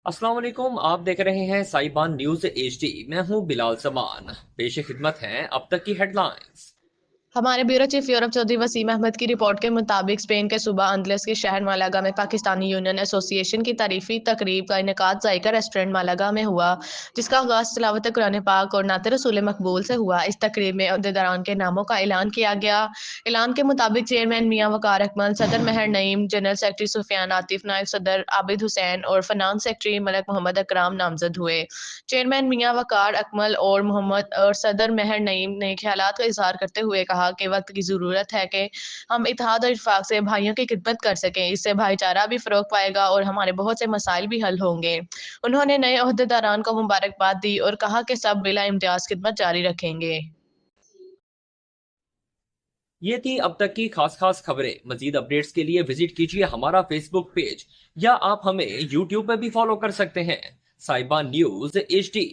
अस्सलाम वालेकुम। आप देख रहे हैं साइबान न्यूज HD। मैं हूं बिलाल समान। पेश खिदमत हैं अब तक की हेडलाइंस। हमारे bureau chief Europe Chaudhry Waseem Ahmad की रिपोर्ट के मुताबिक स्पेन के सूबा अंदलस के शहर मालागा में पाकिस्तानी यूनियन एसोसिएशन की तारीफी तकरीब का इनेकाद जायका रेस्टोरेंट मालागा में हुआ, जिसका आगाज तिलावत कुरान पाक और नात रसूल मकबूल से हुआ। इस तकरीब में अहदेदारान के नामों का ऐलान किया गया। ऐलान के मुताबिक चेयरमैन मियां वकार अकमल, सदर महर नईम, जनरल सेक्रेटरी सुफियान आतिफ, नायब सदर आबिद हुसैन और फाइनेंस सेक्रेटरी मलक मोहम्मद अकराम नामजद हुए। चेयरमैन मियां वकार अकमल और सदर महर नईम ने ख्यालात का इजहार करते हुए कहा कि वक्त की ज़रूरत है कि हम इत्तेहाद और इत्तेफाक से भाइयों की खिदमत कर सकें। इससे भाईचारा भी फ़रोग पाएगा और हमारे बहुत से मसाइल भी हल होंगे। उन्होंने नए अहदेदारान को मुबारकबाद दी और कहा कि सब बिला इम्तियाज खिदमत जारी रखेंगे। ये थी अब तक की खास खबरें। मजीद अपडेट्स के लिए विजिट कीजिए हमारा फेसबुक पेज या आप हमें यूट्यूब पे भी फॉलो कर सकते हैं। Saiban news HD।